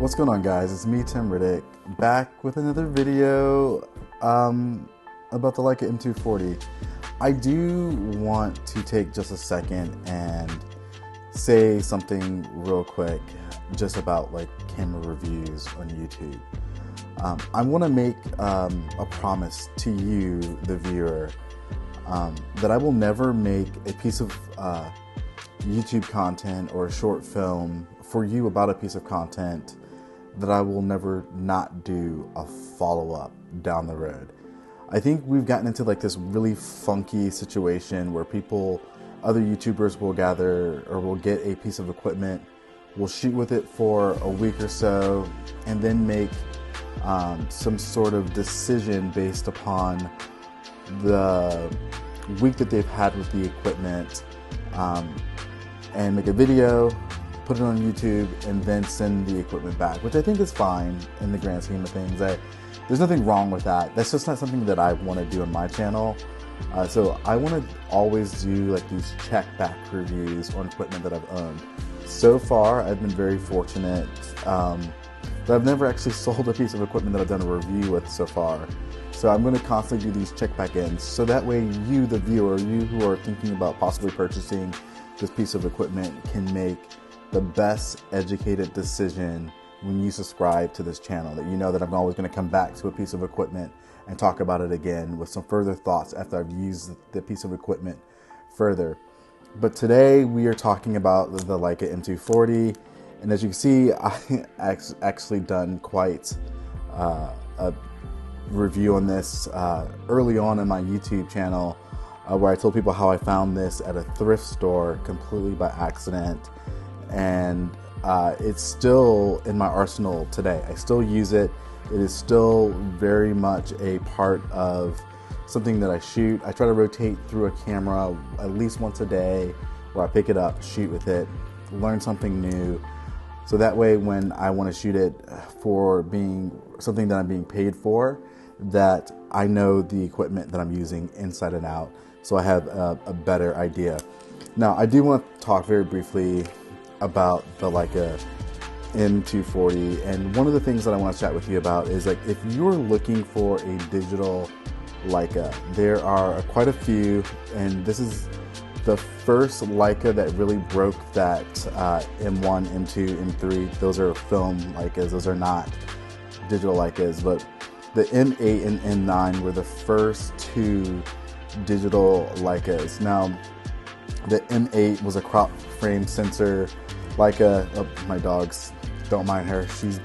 What's going on, guys? It's me, Tim Riddick, back with another video about the Leica M240. I do want to take just a second and say something real quick just about like camera reviews on YouTube. I want to make a promise to you, the viewer, that I will never make a piece of YouTube content or a short film for you about a piece of content that I will never not do a follow-up down the road. I think we've gotten into like this really funky situation where other YouTubers will gather or will get a piece of equipment, will shoot with it for a week or so, and then make some sort of decision based upon the week that they've had with the equipment, and make a video, put it on YouTube, and then send the equipment back, which I think is fine in the grand scheme of things. There's nothing wrong with that. That's just not something that I want to do on my channel. So I want to always do like these check back reviews on equipment that I've owned. So far, I've been very fortunate that I've never actually sold a piece of equipment that I've done a review with so far. So I'm going to constantly do these check back ins, so that way you, the viewer, you who are thinking about possibly purchasing this piece of equipment, can make the best educated decision when you subscribe to this channel, that you know that I'm always going to come back to a piece of equipment and talk about it again with some further thoughts after I've used the piece of equipment further. But today we are talking about the Leica M240, and as you can see, I actually done quite a review on this early on in my YouTube channel, where I told people how I found this at a thrift store completely by accident, and it's still in my arsenal today. I still use it. It is still very much a part of something that I shoot. I try to rotate through a camera at least once a day, where I pick it up, shoot with it, learn something new, so that way when I want to shoot it for being something that I'm being paid for, that I know the equipment that I'm using inside and out, so I have a better idea. Now, I do want to talk very briefly about the Leica M240, and one of the things that I want to chat with you about is, like, if you're looking for a digital Leica, there are quite a few, and this is the first Leica that really broke that M1, M2, M3. Those are film Leicas, those are not digital Leicas, but the M8 and M9 were the first two digital Leicas. Now, the M8 was a crop frame sensor Leica. Oh, my dogs, don't mind her, she's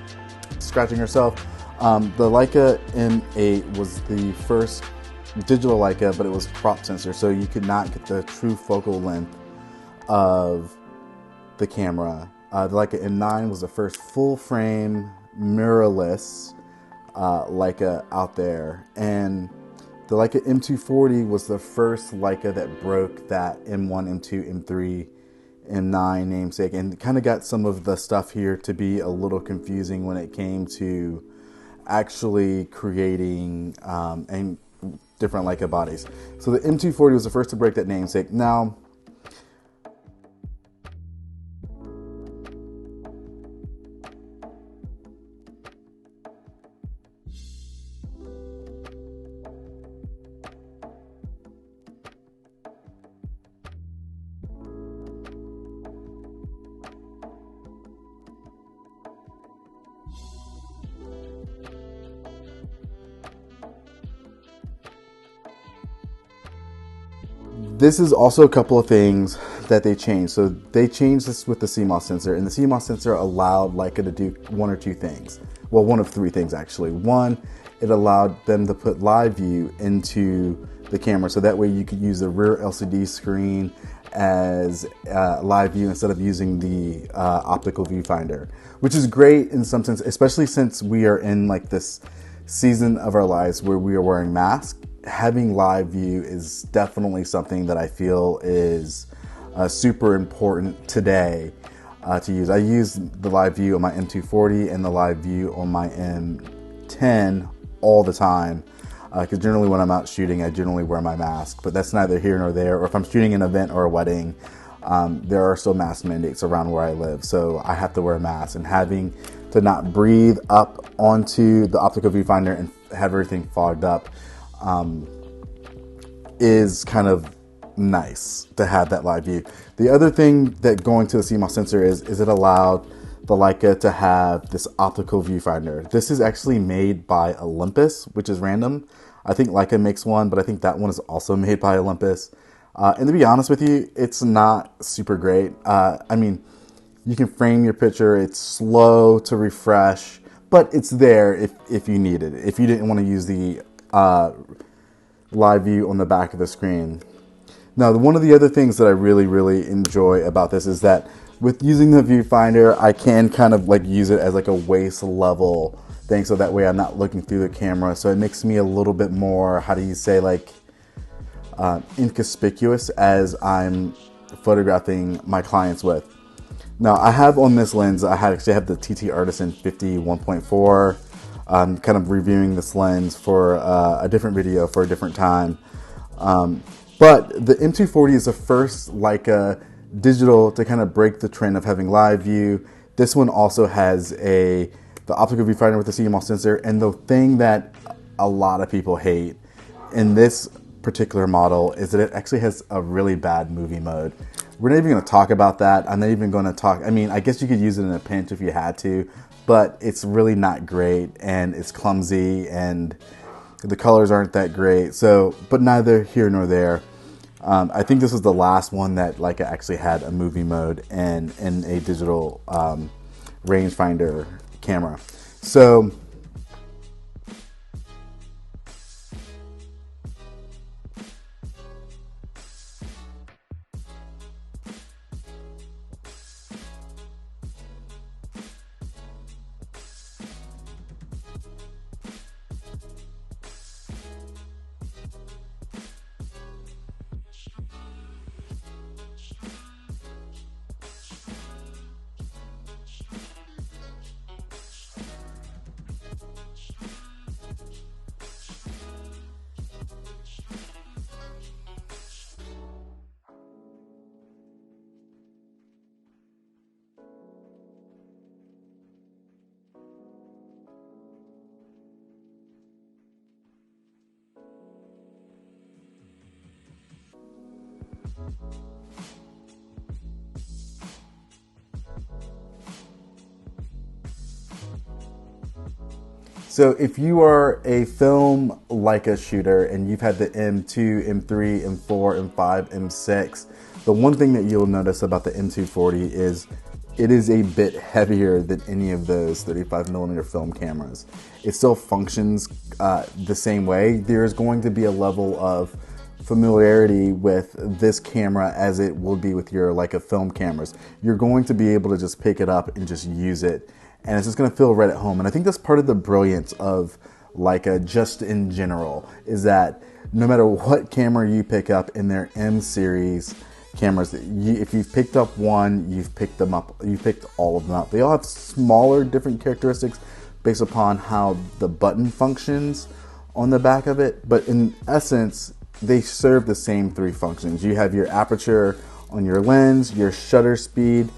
scratching herself. The Leica M8 was the first digital Leica, but it was crop sensor, so you could not get the true focal length of the camera. The Leica M9 was the first full frame mirrorless Leica out there, and the Leica M240 was the first Leica that broke that M1, M2, M3, M9 namesake, and kind of got some of the stuff here to be a little confusing when it came to actually creating and different Leica bodies. So the M240 was the first to break that namesake. Now, this is also a couple of things that they changed. So they changed this with the CMOS sensor, and the CMOS sensor allowed Leica to do one or two things. Well, one of three things actually. One, it allowed them to put live view into the camera, so that way you could use the rear LCD screen as live view instead of using the optical viewfinder, which is great in some sense, especially since we are in like this season of our lives where we are wearing masks. Having live view is definitely something that I feel is super important today to use. I use the live view on my M240 and the live view on my M10 all the time, because generally when I'm out shooting, I generally wear my mask, but that's neither here nor there. Or if I'm shooting an event or a wedding, there are still mask mandates around where I live, so I have to wear a mask, and having to not breathe up onto the optical viewfinder and have everything fogged up is kind of nice to have that live view. The other thing that going to the CMOS sensor is it allowed the Leica to have this optical viewfinder. This is actually made by Olympus, which is random. I think Leica makes one, but I think that one is also made by Olympus. And to be honest with you, it's not super great. I mean, you can frame your picture. It's slow to refresh, but it's there if you need it. If you didn't want to use the live view on the back of the screen. Now, one of the other things that I really, really enjoy about this is that with using the viewfinder, I can kind of like use it as like a waist level thing, so that way I'm not looking through the camera. So it makes me a little bit more, how do you say, like inconspicuous as I'm photographing my clients with. Now, I have on this lens, I actually have the TT Artisan 50 1.4. I'm kind of reviewing this lens for a different video for a different time. But the M240 is the first Leica digital to kind of break the trend of having live view. This one also has the optical viewfinder with the CMOS sensor. And the thing that a lot of people hate in this particular model is that it actually has a really bad movie mode. We're not even going to talk about that. I'm not even going to talk. I mean, I guess you could use it in a pinch if you had to, but it's really not great, and it's clumsy, and the colors aren't that great. So, but neither here nor there. I think this was the last one that Leica actually had a movie mode and a digital rangefinder camera. So So if you are a film Leica shooter and you've had the M2, M3, M4, M5, M6, the one thing that you'll notice about the M240 is it is a bit heavier than any of those 35mm film cameras. It still functions the same way. There's going to be a level of familiarity with this camera as it will be with your Leica film cameras. You're going to be able to just pick it up and just use it, and it's just going to feel right at home. And I think that's part of the brilliance of Leica just in general, is that no matter what camera you pick up in their M series cameras, if you've picked up one, you've picked them up, you've picked all of them up. They all have smaller different characteristics based upon how the button functions on the back of it, but in essence they serve the same three functions. You have your aperture on your lens, your shutter speed,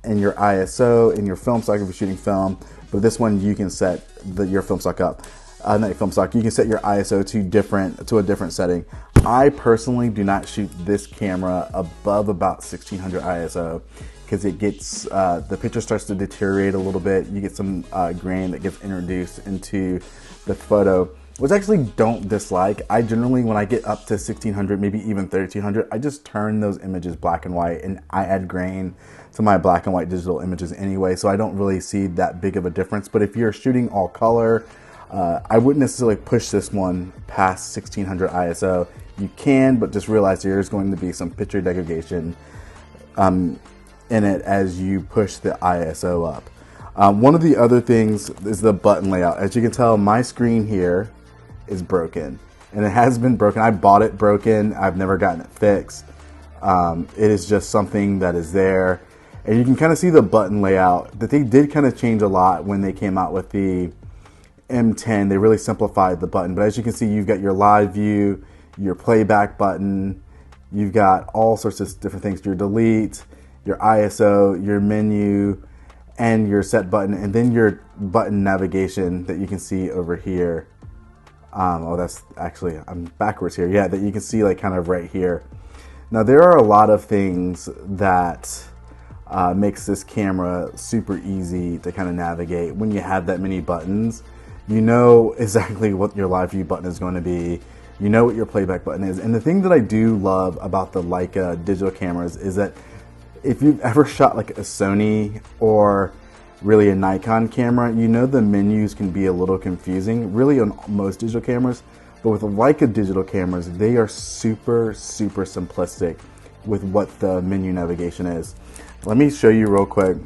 and your ISO in your film stock if you're shooting film. But this one you can set your film stock up. Not your film stock, you can set your ISO to a different setting. I personally do not shoot this camera above about 1600 ISO because it gets, the picture starts to deteriorate a little bit. You get some grain that gets introduced into the photo, which I actually don't dislike. I generally, when I get up to 1600, maybe even 1300, I just turn those images black and white, and I add grain to my black and white digital images anyway, so I don't really see that big of a difference. But if you're shooting all color, I wouldn't necessarily push this one past 1600 ISO. You can, but just realize there's going to be some picture degradation in it as you push the ISO up. One of the other things is the button layout. As you can tell, my screen here is broken, and it has been broken. I bought it broken. I've never gotten it fixed. It is just something that is there, and you can kind of see the button layout that they did kind of change a lot when they came out with the M10. They really simplified the button, but as you can see, you've got your live view, your playback button, you've got all sorts of different things, your delete, your ISO, your menu, and your set button, and then your button navigation that you can see over here. Oh, that's actually, I'm backwards here. Yeah, that you can see like kind of right here. Now there are a lot of things that makes this camera super easy to kind of navigate. When you have that many buttons, you know exactly what your live view button is going to be. You know what your playback button is. And the thing that I do love about the Leica digital cameras is that if you've ever shot like a Sony or really a Nikon camera, you know the menus can be a little confusing, really on most digital cameras. But with the Leica digital cameras, they are super, super simplistic with what the menu navigation is. Let me show you real quick,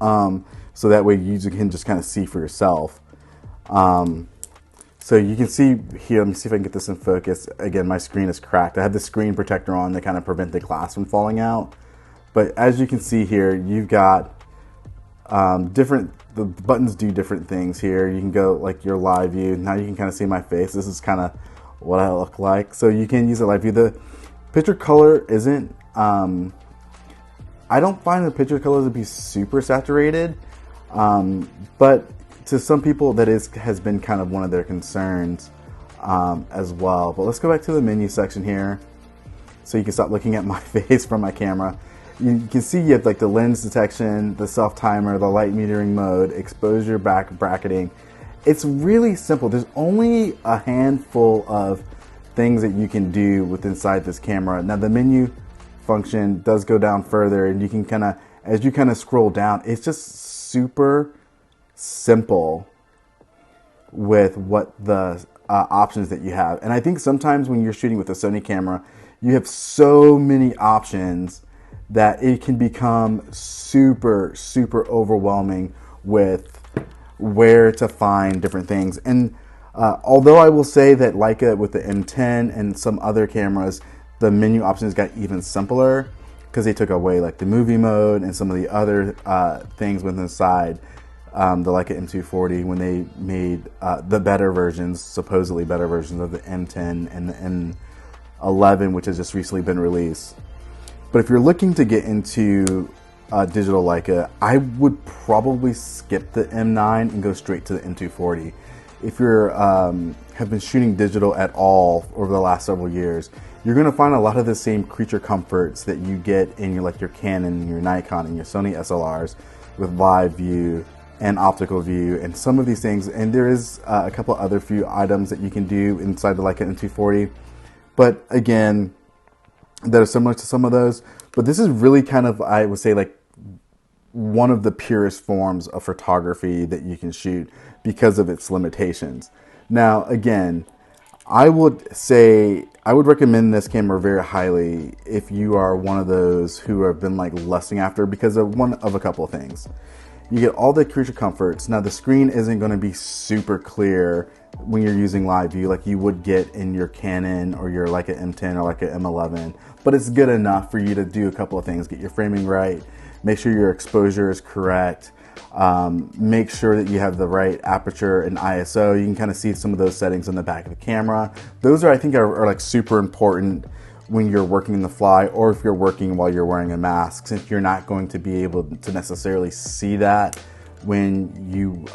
so that way you can just kind of see for yourself. So you can see here, let me see if I can get this in focus. Again, my screen is cracked. I had the screen protector on to kind of prevent the glass from falling out. But as you can see here, you've got the buttons do different things here. You can go like your live view. Now you can kind of see my face. This is kind of what I look like. So you can use a live view. The picture color isn't, I don't find the picture colors to be super saturated, but to some people that has been kind of one of their concerns as well. But let's go back to the menu section here so you can stop looking at my face from my camera. You can see you have like the lens detection, the self timer, the light metering mode, exposure bracketing. It's really simple. There's only a handful of things that you can do with inside this camera. Now the menu function does go down further, and you can kind of, as you kind of scroll down, it's just super simple with what the options that you have. And I think sometimes when you're shooting with a Sony camera, you have so many options that it can become super, super overwhelming with where to find different things. And although I will say that Leica with the M10 and some other cameras, the menu options got even simpler because they took away like the movie mode and some of the other things within inside the Leica M240 when they made the better versions, supposedly better versions of the M10 and the M11, which has just recently been released. But if you're looking to get into digital Leica, I would probably skip the M9 and go straight to the M240. If you're have been shooting digital at all over the last several years, you're going to find a lot of the same creature comforts that you get in your Canon, your Nikon, and your Sony SLRs with live view and optical view and some of these things. And there is a couple other few items that you can do inside the Leica M240. But again, that are similar to some of those. But this is really kind of, I would say, like one of the purest forms of photography that you can shoot because of its limitations. Now, again, I would recommend this camera very highly if you are one of those who have been like lusting after, because of one of a couple of things. You get all the creature comforts. Now the screen isn't going to be super clear when you're using live view like you would get in your Canon or your Leica M10 or Leica M11, but it's good enough for you to do a couple of things. Get your framing right, make sure your exposure is correct, make sure that you have the right aperture and ISO. You can kind of see some of those settings on the back of the camera. Those are, I think, are like super important when you're working in the fly, or if you're working while you're wearing a mask, since you're not going to be able to necessarily see that when you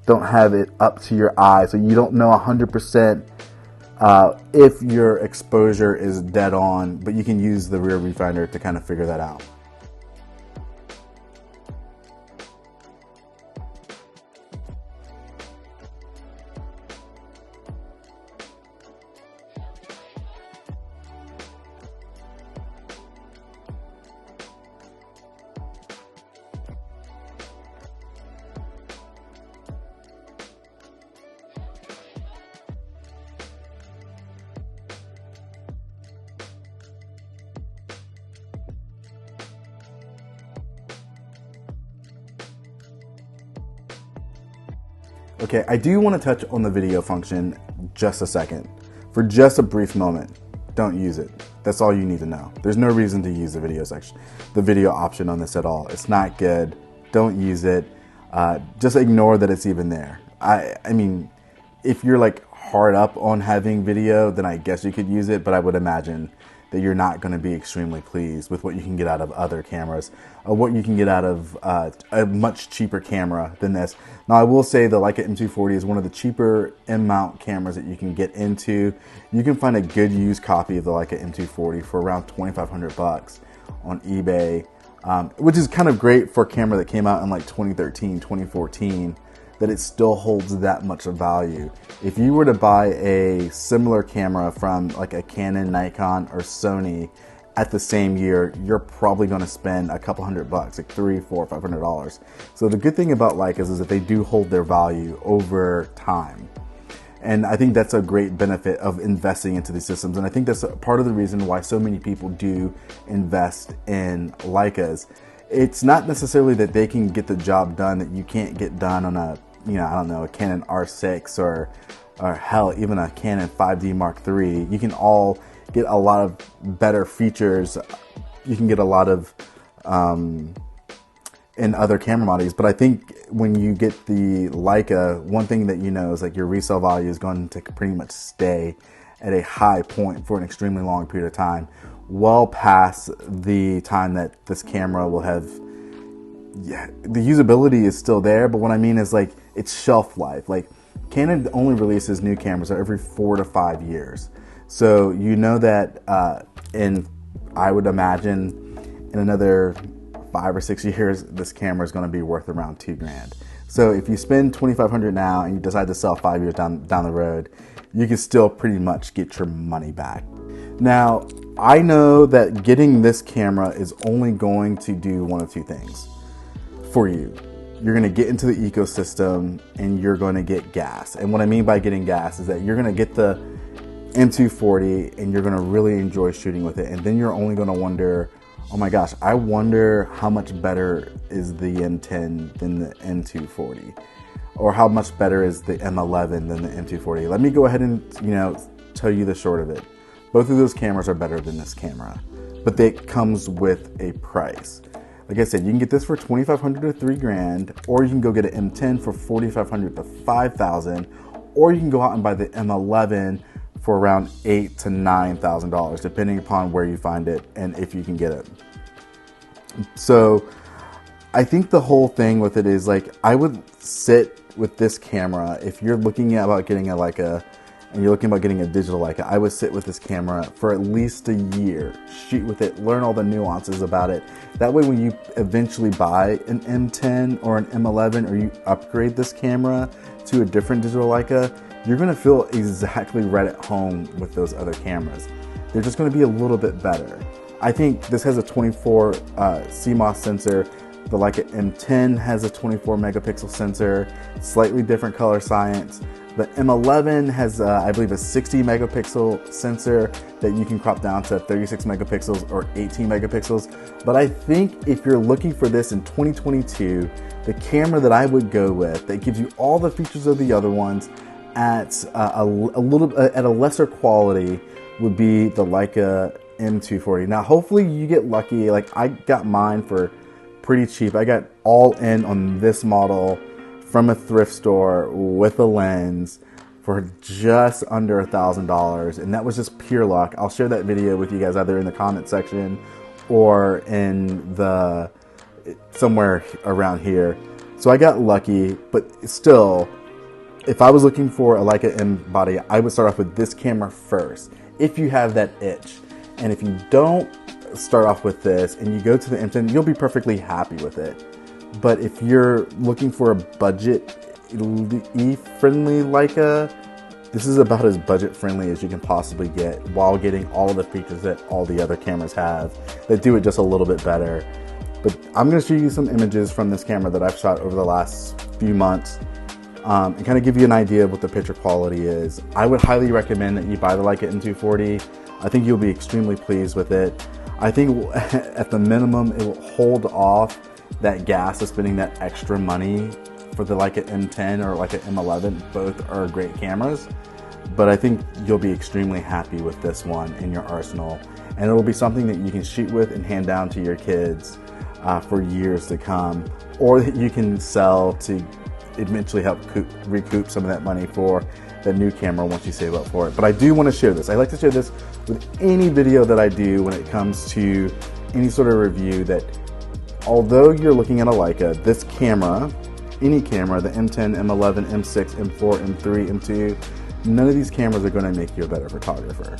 don't have it up to your eye. So you don't know 100% if your exposure is dead on, but you can use the rear viewfinder to kind of figure that out. Okay, I do want to touch on the video function just a second. For just a brief moment, don't use it. That's all you need to know. There's no reason to use the video section, the video option on this at all. It's not good. Don't use it. Just ignore that it's even there. I mean, if you're like hard up on having video, then I guess you could use it, but I would imagine that you're not going to be extremely pleased with what you can get out of other cameras, or what you can get out of a much cheaper camera than this. Now, I will say the Leica M240 is one of the cheaper M-mount cameras that you can get into. You can find a good used copy of the Leica M240 for around $2,500 on eBay, which is kind of great for a camera that came out in like 2013, 2014, that it still holds that much of value. If you were to buy a similar camera from like a Canon, Nikon, or Sony at the same year, you're probably going to spend a couple $100, like $300, $400, $500. So the good thing about Leicas is that they do hold their value over time. And I think that's a great benefit of investing into these systems. And I think that's a part of the reason why so many people do invest in Leicas. It's not necessarily that they can get the job done that you can't get done on a, I don't know, a Canon R6 or hell, even a Canon 5D Mark III. You can all get a lot of better features. You can get a lot of in other camera models, but I think when you get the Leica, one thing that you know is like your resale value is going to pretty much stay at a high point for an extremely long period of time, well past the time that this camera will have. Yeah, the usability is still there, but what I mean is like its shelf life. Like Canon only releases new cameras every 4 to 5 years, so you know that I would imagine in another 5 or 6 years, this camera is going to be worth around $2,000. So if you spend $2,500 now and you decide to sell 5 years down the road, you can still pretty much get your money back. Now, I know that getting this camera is only going to do one of two things for you. You're going to get into the ecosystem and you're going to get gas. And what I mean by getting gas is that you're going to get the M240 and you're going to really enjoy shooting with it. And then you're only going to wonder, oh my gosh, I wonder how much better is the M10 than the M240? Or how much better is the M11 than the M240? Let me go ahead and, tell you the short of it. Both of those cameras are better than this camera, but it comes with a price. Like I said, you can get this for $2,500 to $3,000, or you can go get an M10 for $4,500 to $5,000, or you can go out and buy the M11 for around $8,000 to $9,000, depending upon where you find it and if you can get it. So I think the whole thing with it is like, I would sit with this camera. If you're looking about getting a Leica and you're looking about getting a digital Leica, I would sit with this camera for at least a year, shoot with it, learn all the nuances about it. That way when you eventually buy an M10 or an M11, or you upgrade this camera to a different digital Leica, you're going to feel exactly right at home with those other cameras. They're just going to be a little bit better. I think this has a 24 CMOS sensor. The Leica M10 has a 24 megapixel sensor, slightly different color science. The M11 has, I believe, a 60 megapixel sensor that you can crop down to 36 megapixels or 18 megapixels. But I think if you're looking for this in 2022, the camera that I would go with that gives you all the features of the other ones at a lesser quality would be the Leica M240. Now, hopefully you get lucky. Like I got mine for pretty cheap. I got all in on this model from a thrift store with a lens for just under $1,000, and that was just pure luck. I'll share that video with you guys either in the comment section or in the somewhere around here. So I got lucky, but still, if I was looking for a Leica M body, I would start off with this camera first, if you have that itch. And if you don't start off with this and you go to the M10, you'll be perfectly happy with it. But if you're looking for a budget-friendly Leica, this is about as budget-friendly as you can possibly get while getting all of the features that all the other cameras have that do it just a little bit better. But I'm going to show you some images from this camera that I've shot over the last few months and kind of give you an idea of what the picture quality is. I would highly recommend that you buy the Leica M240. I think you'll be extremely pleased with it. I think at the minimum, it will hold off that gas of spending that extra money for the Leica M10 or Leica M11. Both are great cameras, but I think you'll be extremely happy with this one in your arsenal. And it will be something that you can shoot with and hand down to your kids for years to come, or that you can sell to eventually help recoup some of that money for the new camera once you save up for it. But I do want to share this. I like to share this with any video that I do when it comes to any sort of review, that although you're looking at a Leica, this camera, any camera, the M10, M11, M6, M4, M3, M2, none of these cameras are going to make you a better photographer.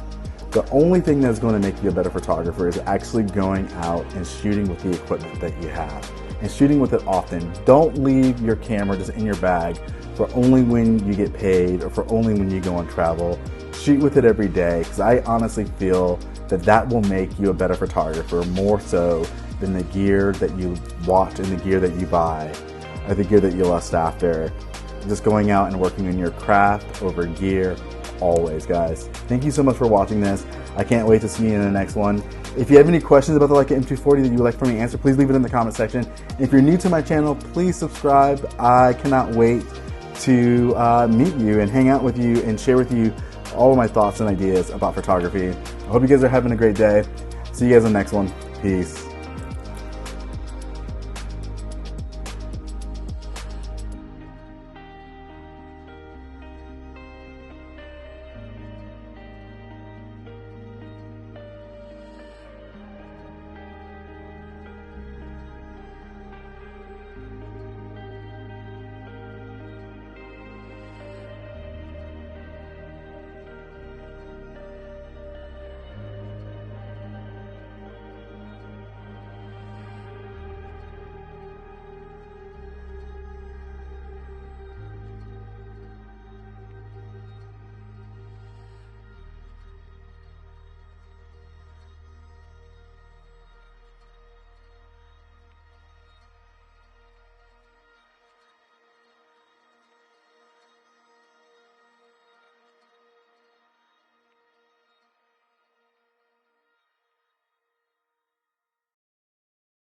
The only thing that's going to make you a better photographer is actually going out and shooting with the equipment that you have, and shooting with it often. Don't leave your camera just in your bag for only when you get paid or for only when you go on travel. Shoot with it every day, because I honestly feel that that will make you a better photographer, more so than the gear that you watch and the gear that you buy, or the gear that you lust after. Just going out and working on your craft over gear, always, guys. Thank you so much for watching this. I can't wait to see you in the next one. If you have any questions about the Leica M240 that you would like for me to answer, please leave it in the comment section. And if you're new to my channel, please subscribe. I cannot wait to meet you and hang out with you and share with you all of my thoughts and ideas about photography. I hope you guys are having a great day. See you guys in the next one. Peace.